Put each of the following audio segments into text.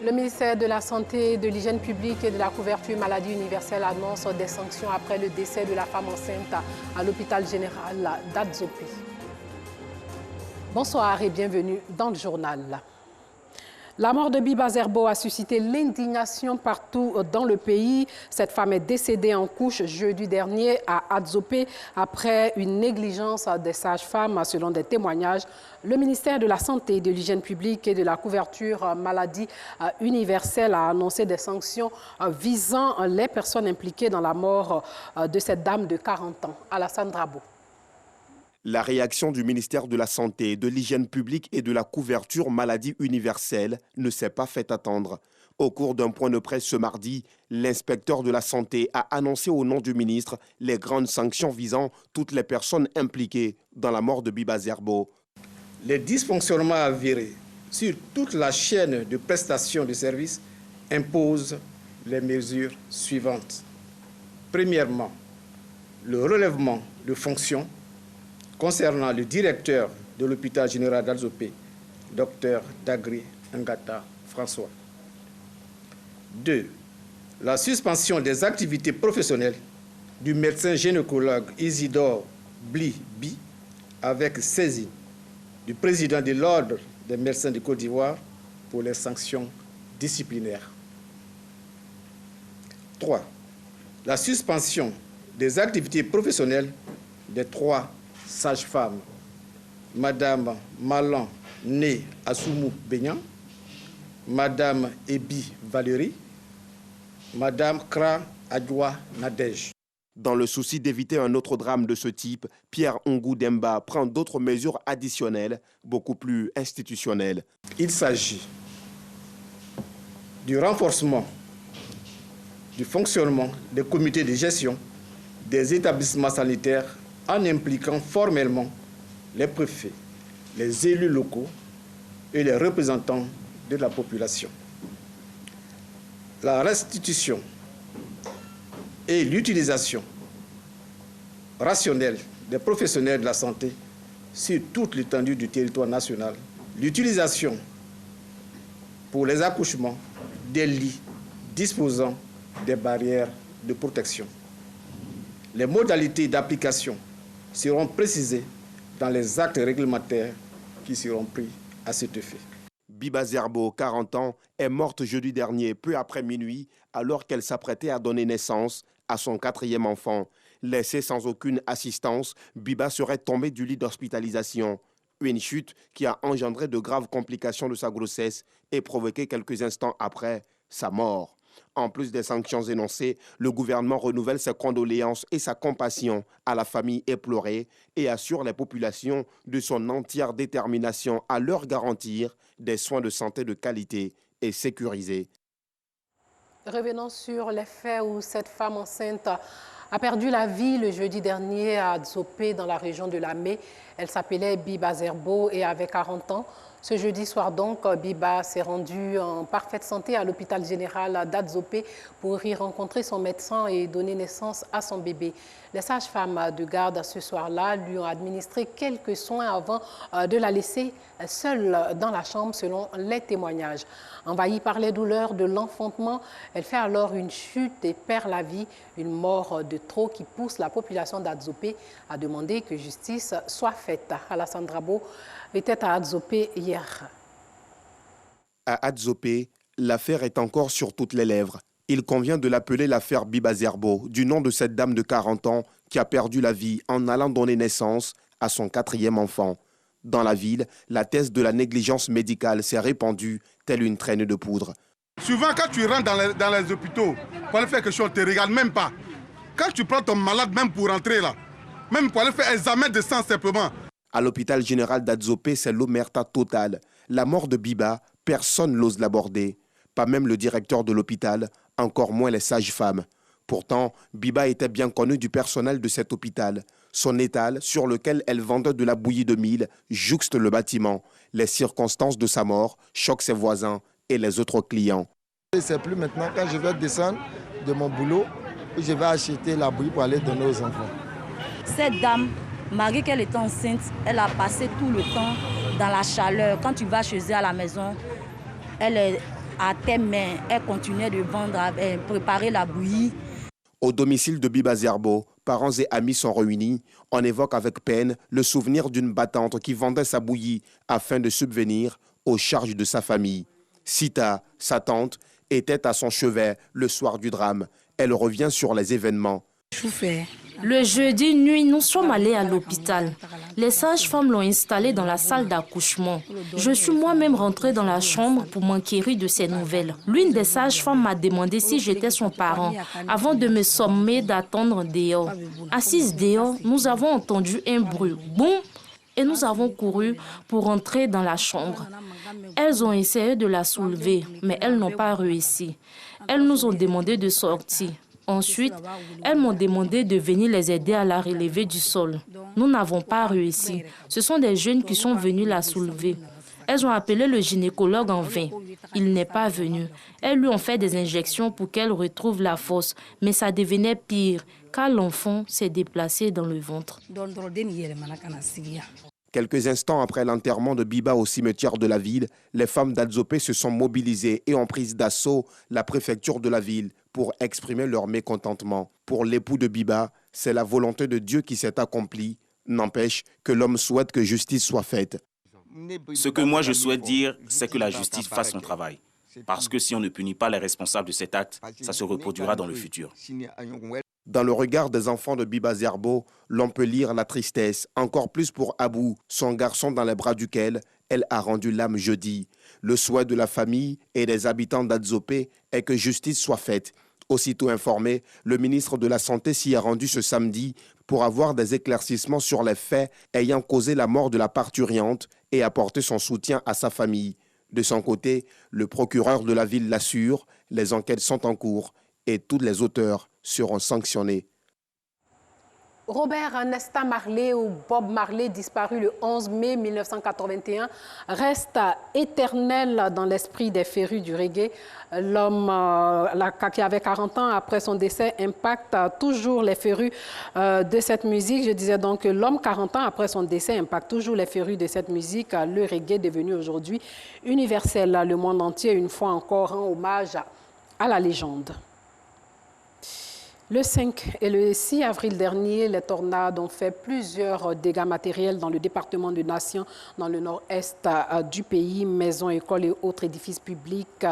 Le ministère de la Santé, de l'Hygiène publique et de la couverture maladie universelle annonce des sanctions après le décès de la femme enceinte à l'hôpital général d'Adzopé. Bonsoir et bienvenue dans le journal. La mort de Biba Zerbo a suscité l'indignation partout dans le pays. Cette femme est décédée en couche jeudi dernier à Adzopé après une négligence des sages-femmes, selon des témoignages. Le ministère de la Santé, de l'Hygiène publique et de la couverture maladie universelle a annoncé des sanctions visant les personnes impliquées dans la mort de cette dame de 40 ans, Alassane Drabo. La réaction du ministère de la Santé, de l'Hygiène publique et de la couverture maladie universelle ne s'est pas fait attendre. Au cours d'un point de presse ce mardi, l'inspecteur de la Santé a annoncé au nom du ministre les grandes sanctions visant toutes les personnes impliquées dans la mort de Biba Zerbo. Les dysfonctionnements avérés sur toute la chaîne de prestation de services imposent les mesures suivantes. Premièrement, le relèvement de fonctions concernant le directeur de l'hôpital général d'Adzopé, Dr Dagri Ngata François. 2. La suspension des activités professionnelles du médecin gynécologue Isidore Bli-Bi avec saisine du président de l'Ordre des médecins de Côte d'Ivoire pour les sanctions disciplinaires. 3. La suspension des activités professionnelles des 3 sages-femmes, Madame Malan Né Assoumou Benyan, Madame Ebi Valérie, Madame Kra Adjoua Nadej. Dans le souci d'éviter un autre drame de ce type, Pierre Ongou Demba prend d'autres mesures additionnelles, beaucoup plus institutionnelles. Il s'agit du renforcement du fonctionnement des comités de gestion des établissements sanitaires en impliquant formellement les préfets, les élus locaux et les représentants de la population. La restitution et l'utilisation rationnelle des professionnels de la santé sur toute l'étendue du territoire national, l'utilisation pour les accouchements des lits disposant des barrières de protection. Les modalités d'application seront précisées dans les actes réglementaires qui seront pris à cet effet. Biba Zerbo, 40 ans, est morte jeudi dernier, peu après minuit, alors qu'elle s'apprêtait à donner naissance à son 4e enfant. Laissée sans aucune assistance, Biba serait tombée du lit d'hospitalisation. Une chute qui a engendré de graves complications de sa grossesse et provoqué quelques instants après sa mort. En plus des sanctions énoncées, le gouvernement renouvelle ses condoléances et sa compassion à la famille éplorée et assure les populations de son entière détermination à leur garantir des soins de santé de qualité et sécurisés. Revenons sur les faits où cette femme enceinte a perdu la vie le jeudi dernier à Adzopé, dans la région de Lamé. Elle s'appelait Biba Zerbo et avait 40 ans. Ce jeudi soir donc, Biba s'est rendue en parfaite santé à l'hôpital général d'Adzopé pour y rencontrer son médecin et donner naissance à son bébé. Les sages-femmes de garde ce soir-là lui ont administré quelques soins avant de la laisser seule dans la chambre selon les témoignages. Envahie par les douleurs de l'enfantement, elle fait alors une chute et perd la vie, une mort de trop qui pousse la population d'Adzopé à demander que justice soit faite. Alassane Drabo était à Adzopé hier. À Adzopé, l'affaire est encore sur toutes les lèvres. Il convient de l'appeler l'affaire Biba Zerbo, du nom de cette dame de 40 ans qui a perdu la vie en allant donner naissance à son 4e enfant. Dans la ville, la thèse de la négligence médicale s'est répandue telle une traînée de poudre. Souvent, quand tu rentres dans les hôpitaux, pour aller faire quelque chose, on ne te regarde même pas. Quand tu prends ton malade, même pour rentrer là, même pour aller faire un examen de sang simplement. À l'hôpital général d'Adzopé, c'est l'omerta totale. La mort de Biba, personne n'ose l'aborder. Pas même le directeur de l'hôpital, encore moins les sages-femmes. Pourtant, Biba était bien connue du personnel de cet hôpital. Son étal, sur lequel elle vendait de la bouillie de mil, jouxte le bâtiment. Les circonstances de sa mort choquent ses voisins et les autres clients. Je ne sais plus maintenant quand je vais descendre de mon boulot, je vais acheter la bouillie pour aller donner aux enfants. Cette dame, malgré qu'elle était enceinte, elle a passé tout le temps dans la chaleur. Quand tu vas chez elle à la maison, elle est à terme, mais elle continuait de vendre, préparer la bouillie. Au domicile de Biba Zerbo, parents et amis sont réunis. On évoque avec peine le souvenir d'une battante qui vendait sa bouillie afin de subvenir aux charges de sa famille. Sita, sa tante, était à son chevet le soir du drame. Elle revient sur les événements. Le jeudi nuit, nous sommes allés à l'hôpital. Les sages-femmes l'ont installé dans la salle d'accouchement. Je suis moi-même rentrée dans la chambre pour m'enquérir de ces nouvelles. L'une des sages-femmes m'a demandé si j'étais son parent avant de me sommer d'attendre dehors. Assise dehors, nous avons entendu un bruit. Boum! Et nous avons couru pour entrer dans la chambre. Elles ont essayé de la soulever, mais elles n'ont pas réussi. Elles nous ont demandé de sortir. Ensuite, elles m'ont demandé de venir les aider à la relever du sol. Nous n'avons pas réussi. Ce sont des jeunes qui sont venus la soulever. Elles ont appelé le gynécologue en vain. Il n'est pas venu. Elles lui ont fait des injections pour qu'elle retrouve la force, mais ça devenait pire, car l'enfant s'est déplacé dans le ventre. Quelques instants après l'enterrement de Biba au cimetière de la ville, les femmes d'Adzopé se sont mobilisées et ont pris d'assaut la préfecture de la ville pour exprimer leur mécontentement. Pour l'époux de Biba, c'est la volonté de Dieu qui s'est accomplie. N'empêche que l'homme souhaite que justice soit faite. Ce que moi je souhaite dire, c'est que la justice fasse son travail. Parce que si on ne punit pas les responsables de cet acte, ça se reproduira dans le futur. Dans le regard des enfants de Biba Zerbo, l'on peut lire la tristesse, encore plus pour Abou, son garçon dans les bras duquel elle a rendu l'âme jeudi. Le souhait de la famille et des habitants d'Adzopé est que justice soit faite. Aussitôt informé, le ministre de la Santé s'y est rendu ce samedi pour avoir des éclaircissements sur les faits ayant causé la mort de la parturiente et apporter son soutien à sa famille. De son côté, le procureur de la ville l'assure, les enquêtes sont en cours et tous les auteurs seront sanctionnés. Robert Nesta Marley ou Bob Marley, disparu le 11 mai 1981, reste éternel dans l'esprit des férus du reggae. L'homme qui avait 40 ans après son décès impacte toujours les férus de cette musique. Je disais donc que l'homme 40 ans après son décès impacte toujours les férus de cette musique. Le reggae est devenu aujourd'hui universel. Le monde entier, une fois encore, rend hommage à la légende. Le 5 et le 6 avril dernier, les tornades ont fait plusieurs dégâts matériels dans le département de Nation, dans le nord-est du pays. Maisons, écoles et autres édifices publics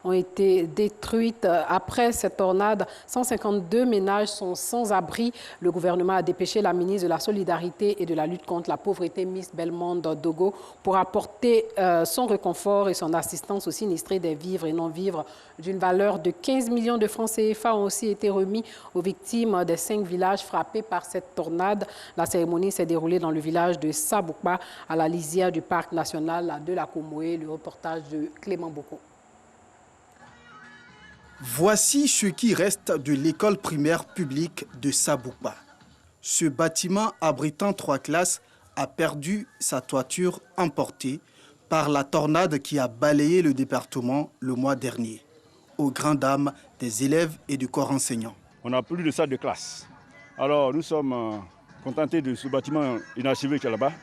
ont été détruites. Après cette tornade, 152 ménages sont sans abri. Le gouvernement a dépêché la ministre de la Solidarité et de la lutte contre la pauvreté, Miss Belmondo Dogo, pour apporter son réconfort et son assistance aux sinistrés. Des vivres et non-vivres d'une valeur de 15 millions de francs CFA ont aussi été remis aux victimes des 5 villages frappés par cette tornade. La cérémonie s'est déroulée dans le village de Saboupa, à la lisière du parc national de la Comoé. Le reportage de Clément Boko. Voici ce qui reste de l'école primaire publique de Saboupa. Ce bâtiment abritant 3 classes a perdu sa toiture emportée par la tornade qui a balayé le département le mois dernier, aux grandes dames des élèves et du corps enseignant. On n'a plus de salle de classe. Alors nous sommes contentés de ce bâtiment inachevé qui est là-bas.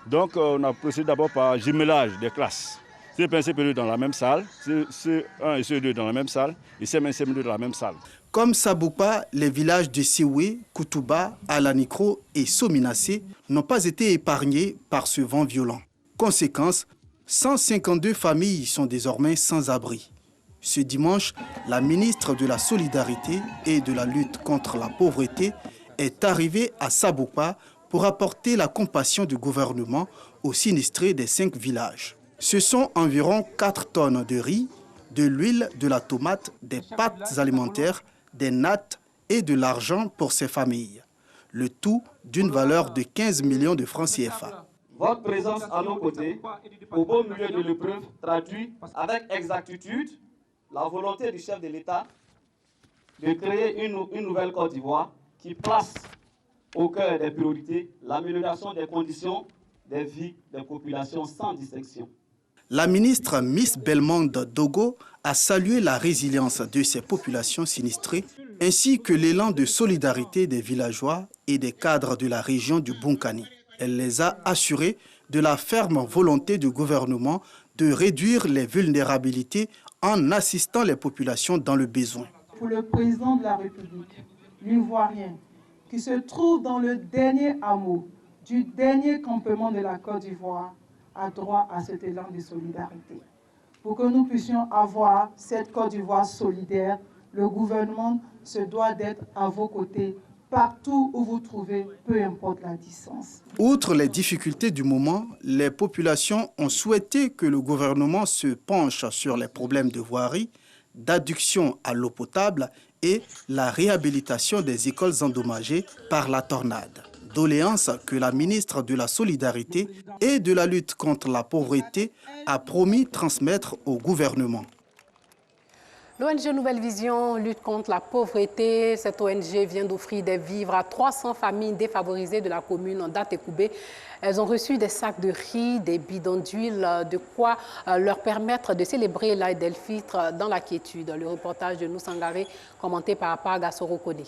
Donc on a procédé d'abord par jumelage des classes. CP1 et CP2 dans la même salle, CE1 et CE2 dans la même salle, et CM1 et CM2 dans la même salle. Comme Saboupa, les villages de Siwe, Koutouba, Alanikro et Sominassé n'ont pas été épargnés par ce vent violent. Conséquence, 152 familles sont désormais sans abri. Ce dimanche, la ministre de la Solidarité et de la lutte contre la pauvreté est arrivée à Saboupa pour apporter la compassion du gouvernement aux sinistrés des 5 villages. Ce sont environ 4 tonnes de riz, de l'huile, de la tomate, des pâtes alimentaires, des nattes et de l'argent pour ces familles. Le tout d'une valeur de 15 millions de francs CFA. Votre présence à nos côtés, au beau milieu de l'épreuve, traduit avec exactitude la volonté du chef de l'État de créer une nouvelle Côte d'Ivoire qui place au cœur des priorités l'amélioration des conditions de vie des populations sans distinction. La ministre Miss Belmondo Dogo a salué la résilience de ces populations sinistrées ainsi que l'élan de solidarité des villageois et des cadres de la région du Bunkani. Elle les a assurés de la ferme volonté du gouvernement de réduire les vulnérabilités en assistant les populations dans le besoin. Pour le président de la République, l'Ivoirien, qui se trouve dans le dernier hameau du dernier campement de la Côte d'Ivoire, a droit à cet élan de solidarité. Pour que nous puissions avoir cette Côte d'Ivoire solidaire, le gouvernement se doit d'être à vos côtés partout où vous trouvez, peu importe la distance. Outre les difficultés du moment, les populations ont souhaité que le gouvernement se penche sur les problèmes de voirie, d'adduction à l'eau potable et la réhabilitation des écoles endommagées par la tornade. Doléances que la ministre de la Solidarité et de la lutte contre la pauvreté a promis transmettre au gouvernement. L'ONG Nouvelle Vision lutte contre la pauvreté. Cette ONG vient d'offrir des vivres à 300 familles défavorisées de la commune d'Atekoubé. Elles ont reçu des sacs de riz, des bidons d'huile, de quoi leur permettre de célébrer l'Aïd el-Fitr dans la quiétude. Le reportage de Nousangaré, commenté par Parga Sorokone.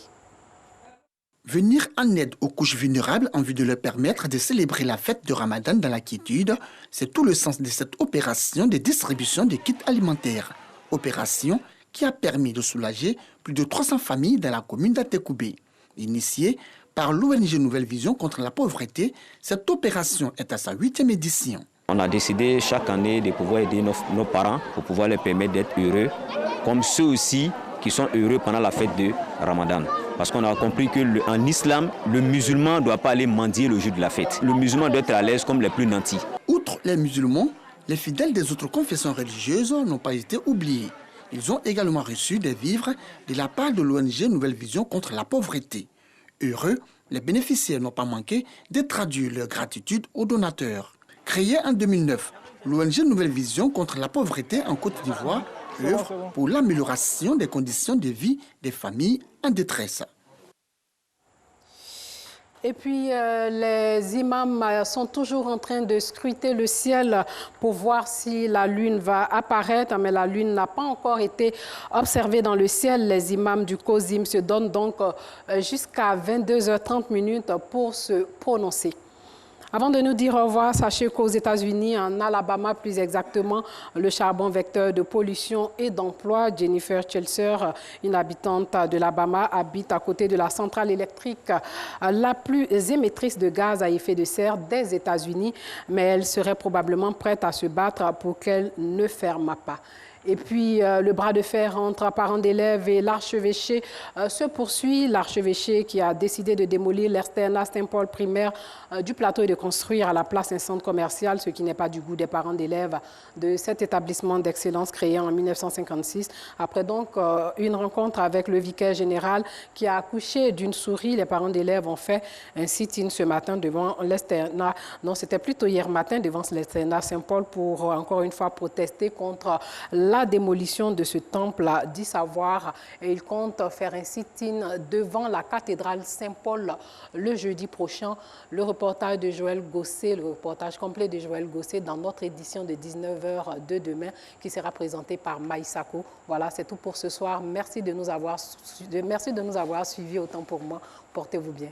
Venir en aide aux couches vulnérables en vue de leur permettre de célébrer la fête de Ramadan dans la quiétude, c'est tout le sens de cette opération de distribution de kits alimentaires. Opération qui a permis de soulager plus de 300 familles dans la commune d'Atekoubé. Initiée par l'ONG Nouvelle Vision contre la pauvreté, cette opération est à sa 8e édition. On a décidé chaque année de pouvoir aider nos parents pour pouvoir leur permettre d'être heureux, comme ceux aussi qui sont heureux pendant la fête de Ramadan. Parce qu'on a compris qu'en islam, le musulman ne doit pas aller mendier le jour de la fête. Le musulman doit être à l'aise comme les plus nantis. Outre les musulmans, les fidèles des autres confessions religieuses n'ont pas été oubliés. Ils ont également reçu des vivres de la part de l'ONG Nouvelle Vision contre la pauvreté. Heureux, les bénéficiaires n'ont pas manqué de traduire leur gratitude aux donateurs. Créée en 2009, l'ONG Nouvelle Vision contre la pauvreté en Côte d'Ivoire œuvre pour l'amélioration des conditions de vie des familles en détresse. Et puis, les imams sont toujours en train de scruter le ciel pour voir si la lune va apparaître, mais la lune n'a pas encore été observée dans le ciel. Les imams du COSIM se donnent donc jusqu'à 22h30 pour se prononcer. Avant de nous dire au revoir, sachez qu'aux États-Unis, en Alabama plus exactement, le charbon vecteur de pollution et d'emploi, Jennifer Chelser, une habitante de l'Alabama, habite à côté de la centrale électrique la plus émettrice de gaz à effet de serre des États-Unis, mais elle serait probablement prête à se battre pour qu'elle ne ferme pas. Et puis, le bras de fer entre parents d'élèves et l'archevêché se poursuit. L'archevêché qui a décidé de démolir l'externat Saint-Paul primaire du plateau et de construire à la place un centre commercial, ce qui n'est pas du goût des parents d'élèves de cet établissement d'excellence créé en 1956. Après donc une rencontre avec le vicaire général qui a accouché d'une souris, les parents d'élèves ont fait un sit-in ce matin devant l'externat. Non, c'était plutôt hier matin devant l'externat Saint-Paul pour encore une fois protester contre la démolition de ce temple dit savoir, et il compte faire un sit-in devant la cathédrale Saint-Paul le jeudi prochain. Le reportage de Joël Gosset, le reportage complet de Joël Gosset dans notre édition de 19h de demain qui sera présentée par Maïsako. Voilà, c'est tout pour ce soir. Merci de nous avoir suivis autant pour moi. Portez-vous bien.